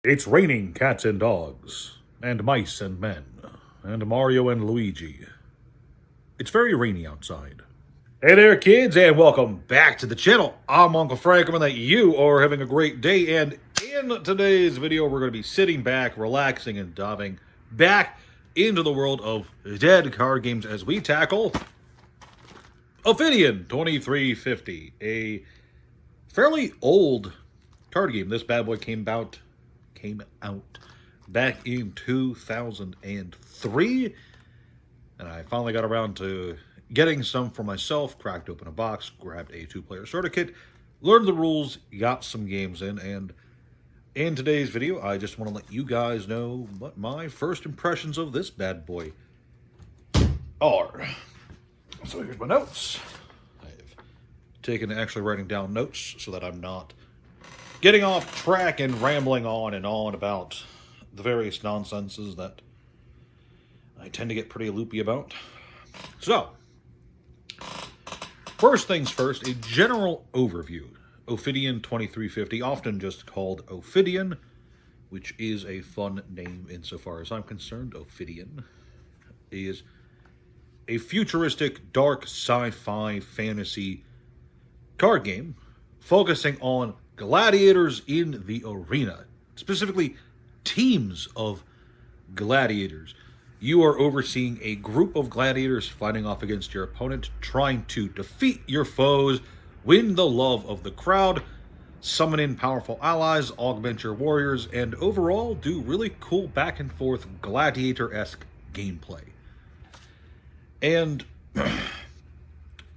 It's raining cats and dogs, and mice and men, and Mario and Luigi. It's very rainy outside. Hey there, kids, and welcome back to the channel. I'm Uncle Frank, and that you are having a great day. And in today's video, we're going to be sitting back, relaxing, and diving back into the world of dead card games as we tackle OPHIDIAN 2350, a fairly old card game. This bad boy came out back in 2003, and I finally got around to getting some for myself, cracked open a box, grabbed a two-player starter kit, learned the rules, got some games in, and in today's video, I just want to let you guys know what my first impressions of this bad boy are. So here's my notes. I've taken to actually writing down notes so that I'm not getting off track and rambling on and on about the various nonsenses that I tend to get pretty loopy about. So, first things first, a general overview. OPHIDIAN 2350, often just called OPHIDIAN, which is a fun name insofar as I'm concerned. OPHIDIAN is a futuristic, dark sci-fi fantasy card game focusing on gladiators in the arena, specifically teams of gladiators. You are overseeing a group of gladiators fighting off against your opponent, trying to defeat your foes, win the love of the crowd, summon in powerful allies, augment your warriors, and overall do really cool back and forth gladiator-esque gameplay. And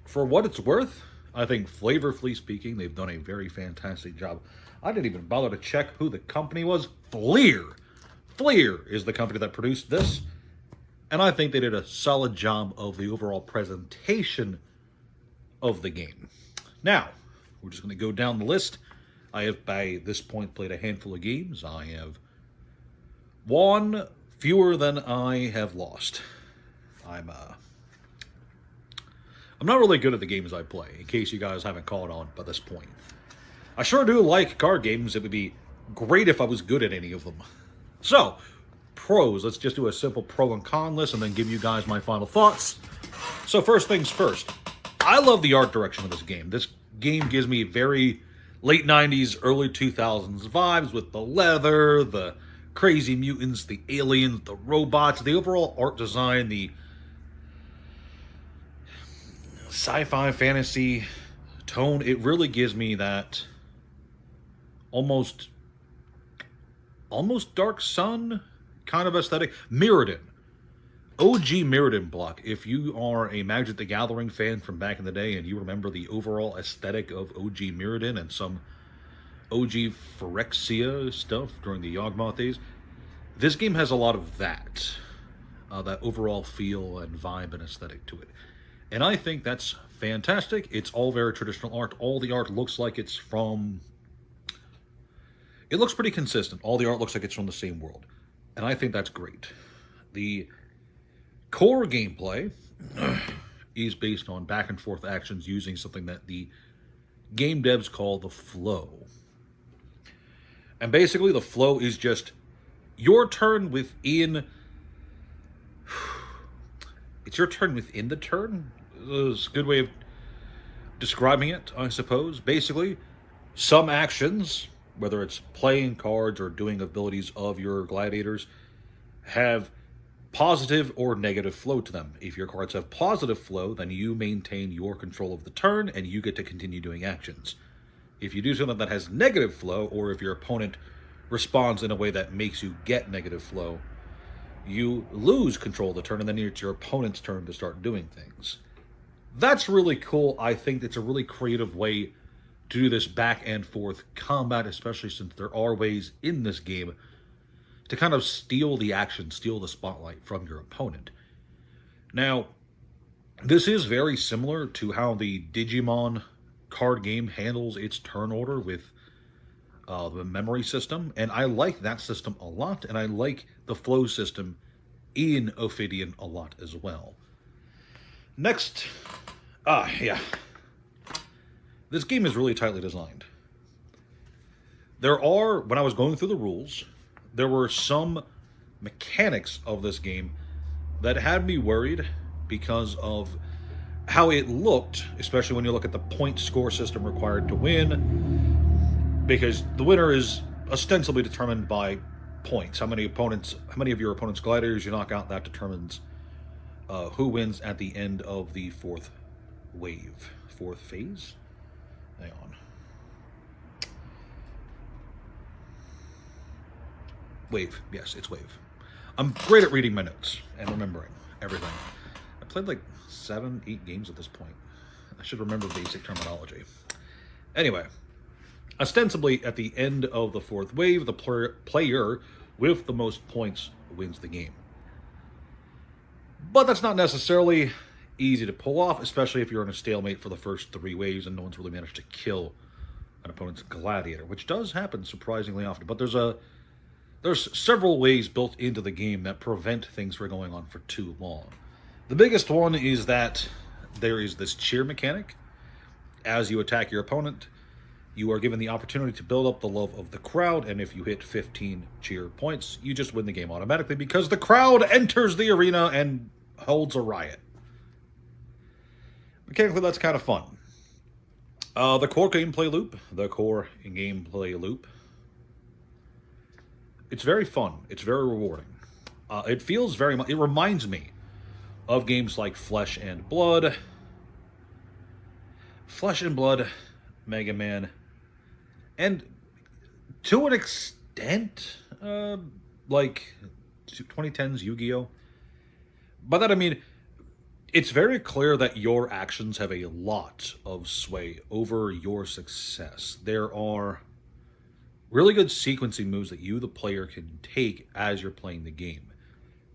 for what it's worth, I think flavorfully speaking, they've done a very fantastic job. I didn't even bother to check who the company was. Fleer. Fleer is the company that produced this. And I think they did a solid job of the overall presentation of the game. Now, we're just going to go down the list. I have, by this point, played a handful of games. I have won fewer than I have lost. I'm not really good at the games I play, in case you guys haven't caught on by this point. I sure do like card games. It would be great if I was good at any of them. So, pros. Let's just do a simple pro and con list and then give you guys my final thoughts. So first things first. I love the art direction of this game. This game gives me very late 90s, early 2000s vibes with the leather, the crazy mutants, the aliens, the robots, the overall art design, the sci-fi fantasy tone. It really gives me that almost Dark Sun kind of aesthetic. Mirrodin. OG Mirrodin block. If you are a Magic the Gathering fan from back in the day and you remember the overall aesthetic of OG Mirrodin and some OG Phyrexia stuff during the Yawgmoth days, this game has a lot of that. That overall feel and vibe and aesthetic to it. And I think that's fantastic. It's all very traditional art. All the art looks like it's from... It looks pretty consistent. All the art looks like it's from the same world. And I think that's great. The core gameplay is based on back and forth actions using something that the game devs call the flow. And basically the flow is just your turn within... It's your turn within the turn. Is a good way of describing it, I suppose. Basically, some actions, whether it's playing cards or doing abilities of your gladiators, have positive or negative flow to them. If your cards have positive flow, then you maintain your control of the turn and you get to continue doing actions. If you do something that has negative flow, or if your opponent responds in a way that makes you get negative flow, you lose control of the turn, and then it's your opponent's turn to start doing things. That's really cool. I think it's a really creative way to do this back and forth combat, especially since there are ways in this game to kind of steal the action, steal the spotlight from your opponent. Now, this is very similar to how the Digimon card game handles its turn order with the memory system, and I like that system a lot, and I like the flow system in OPHIDIAN a lot as well. Next, this game is really tightly designed. There are, when I was going through the rules, there were some mechanics of this game that had me worried because of how it looked, especially when you look at the point score system required to win, because the winner is ostensibly determined by points. How many of your opponent's gladiators you knock out, that determines who wins at the end of the fourth phase. Hang on. Wave. Yes, it's wave. I'm great at reading my notes and remembering everything. I played like 7-8 games at this point. I should remember basic terminology. Anyway, ostensibly at the end of the fourth wave, the player with the most points wins the game. But that's not necessarily easy to pull off, especially if you're in a stalemate for the first 3 waves and no one's really managed to kill an opponent's gladiator, which does happen surprisingly often. But there's several ways built into the game that prevent things from going on for too long. The biggest one is that there is this cheer mechanic. As you attack your opponent, you are given the opportunity to build up the love of the crowd, and if you hit 15 cheer points, you just win the game automatically because the crowd enters the arena and holds a riot. Mechanically, that's kind of fun. The core gameplay loop, it's very fun. It's very rewarding. It feels very much, it reminds me of games like Flesh and Blood, Mega Man, and to an extent, like 2010's Yu-Gi-Oh! By that I mean, it's very clear that your actions have a lot of sway over your success. There are really good sequencing moves that you, the player, can take as you're playing the game.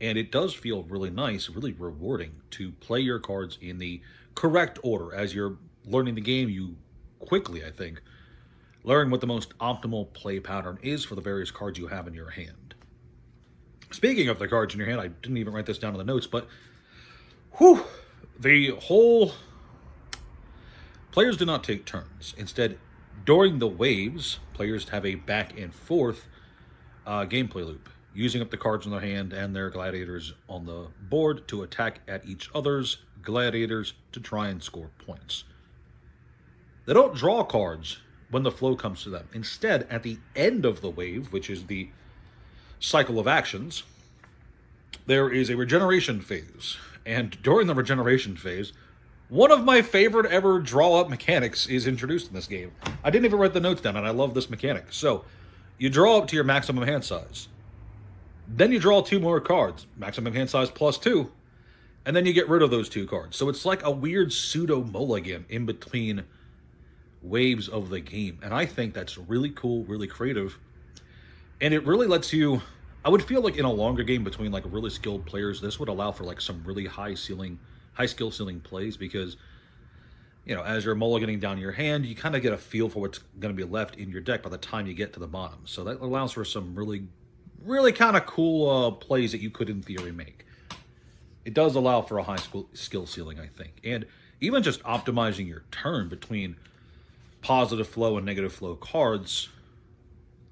And it does feel really nice, really rewarding to play your cards in the correct order. As you're learning the game, you quickly, I think, learn what the most optimal play pattern is for the various cards you have in your hand. Speaking of the cards in your hand, I didn't even write this down in the notes, but the whole... Players do not take turns. Instead, during the waves, players have a back and forth gameplay loop, using up the cards in their hand and their gladiators on the board to attack at each other's gladiators to try and score points. They don't draw cards when the flow comes to them. Instead, at the end of the wave, which is the cycle of actions, there is a regeneration phase. And during the regeneration phase, one of my favorite ever draw-up mechanics is introduced in this game. I didn't even write the notes down, and I love this mechanic. So, you draw up to your maximum hand size. Then you draw 2 more cards, maximum hand size plus 2, and then you get rid of those 2 cards. So it's like a weird pseudo-mulligan in between waves of the game. And I think that's really cool, really creative. And it really lets you... I would feel like in a longer game between like really skilled players, this would allow for like some really high skill ceiling plays, because, you know, as you're mulliganing down your hand, you kind of get a feel for what's going to be left in your deck by the time you get to the bottom. So that allows for some really kind of cool plays that you could in theory make. It does allow for a high skill ceiling, I think. And even just optimizing your turn between positive flow and negative flow cards,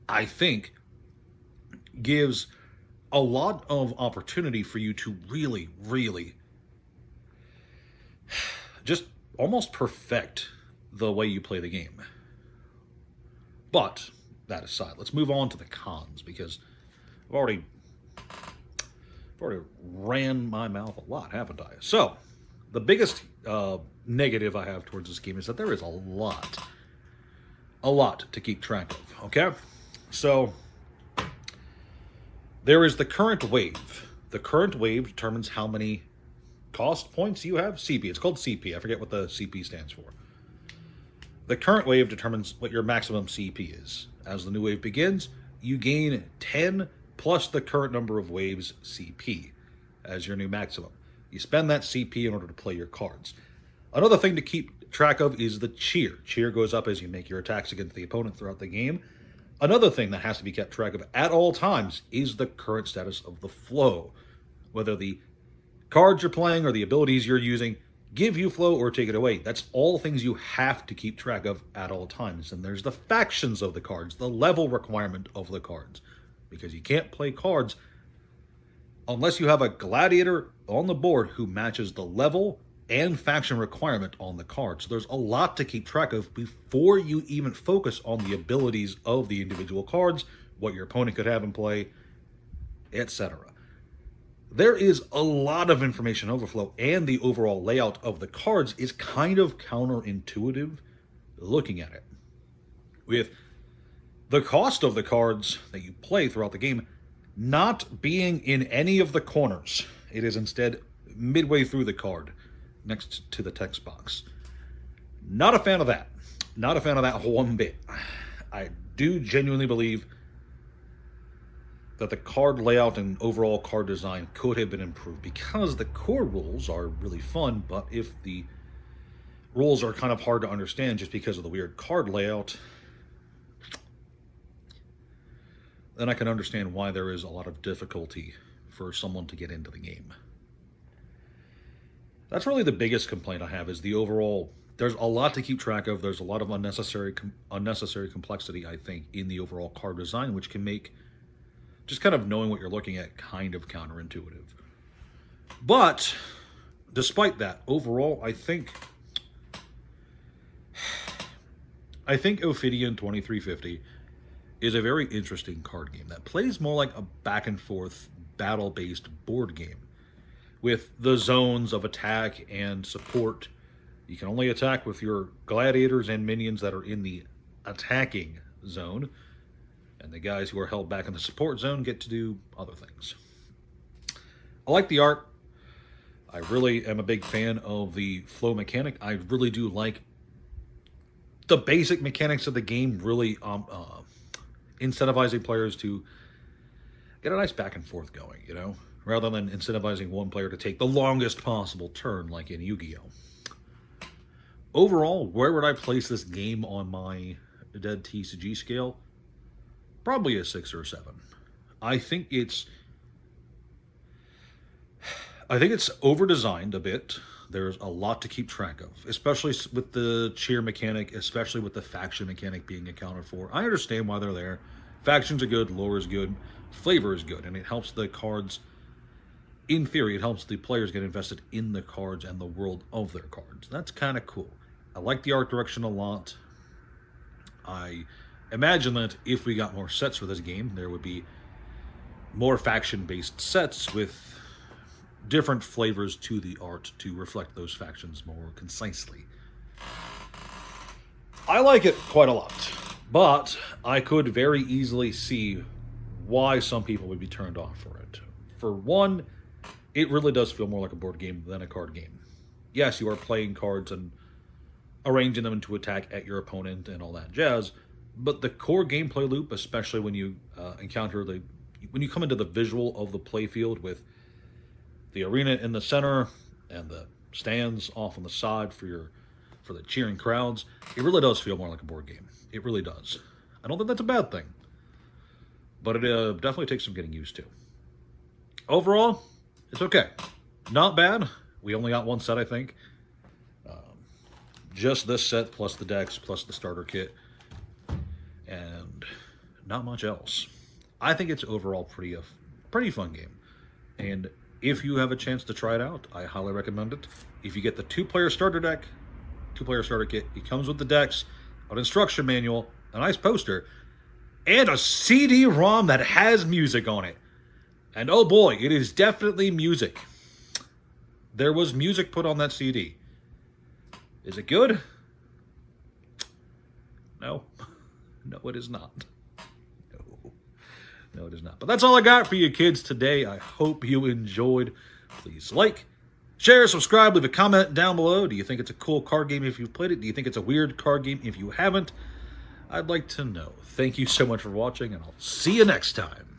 I think, gives a lot of opportunity for you to really just almost perfect the way you play the game. But that aside, let's move on to the cons, because I've already ran my mouth a lot, haven't I? So, the biggest negative I have towards this game is that there is a lot to keep track of, okay? So, there is the current wave. The current wave determines how many cost points you have. CP. It's called CP. I forget what the CP stands for. The current wave determines what your maximum CP is. As the new wave begins, you gain 10 plus the current number of waves CP as your new maximum. You spend that CP in order to play your cards. Another thing to keep track of is the cheer. Cheer goes up as you make your attacks against the opponent throughout the game. Another thing that has to be kept track of at all times is the current status of the flow. Whether the cards you're playing or the abilities you're using give you flow or take it away. That's all things you have to keep track of at all times. And there's the factions of the cards, the level requirement of the cards. because you can't play cards unless you have a gladiator on the board who matches the level and faction requirement on the card. So there's a lot to keep track of before you even focus on the abilities of the individual cards, what your opponent could have in play, etc. There is a lot of information overflow, and the overall layout of the cards is kind of counterintuitive looking at it. With the cost of the cards that you play throughout the game not being in any of the corners. It is instead midway through the card, next to the text box. Not a fan of that. Not a fan of that one bit. I do genuinely believe that the card layout and overall card design could have been improved, because the core rules are really fun, but if the rules are kind of hard to understand just because of the weird card layout, then I can understand why there is a lot of difficulty for someone to get into the game. That's really the biggest complaint I have, is the overall, there's a lot to keep track of. There's a lot of unnecessary complexity, I think, in the overall card design, which can make just kind of knowing what you're looking at kind of counterintuitive. But despite that, overall, I think Ophidian 2350 is a very interesting card game that plays more like a back and forth battle-based board game, with the zones of attack and support. You can only attack with your gladiators and minions that are in the attacking zone, and the guys who are held back in the support zone get to do other things. I like the art. I really am a big fan of the flow mechanic. I really do like the basic mechanics of the game, really incentivizing players to get a nice back and forth going, you know, rather than incentivizing one player to take the longest possible turn like in Yu-Gi-Oh! Overall, where would I place this game on my Dead TCG scale? Probably a 6 or a 7. I think it's over-designed a bit. There's a lot to keep track of, especially with the cheer mechanic, especially with the faction mechanic being accounted for. I understand why they're there. Factions are good, lore is good, flavor is good, and it helps the cards. In theory, it helps the players get invested in the cards and the world of their cards. That's kind of cool. I like the art direction a lot. I imagine that if we got more sets for this game, there would be more faction-based sets with different flavors to the art to reflect those factions more concisely. I like it quite a lot, but I could very easily see why some people would be turned off for it. For one, it really does feel more like a board game than a card game. Yes, you are playing cards and arranging them to attack at your opponent and all that jazz, but the core gameplay loop, especially when you when you come into the visual of the playfield with the arena in the center and the stands off on the side for the cheering crowds, it really does feel more like a board game. It really does. I don't think that's a bad thing, but it definitely takes some getting used to. Overall, it's okay. Not bad. We only got one set, I think. Just this set, plus the decks, plus the starter kit, and not much else. I think it's overall pretty fun game. And if you have a chance to try it out, I highly recommend it. If you get the 2-player starter deck, 2-player starter kit, it comes with the decks, an instruction manual, a nice poster, and a CD-ROM that has music on it. And oh boy, it is definitely music. There was music put on that CD. Is it good? No. No, it is not. No, it is not. But that's all I got for you kids today. I hope you enjoyed. Please like, share, subscribe, leave a comment down below. Do you think it's a cool card game if you've played it? Do you think it's a weird card game if you haven't? I'd like to know. Thank you so much for watching, and I'll see you next time.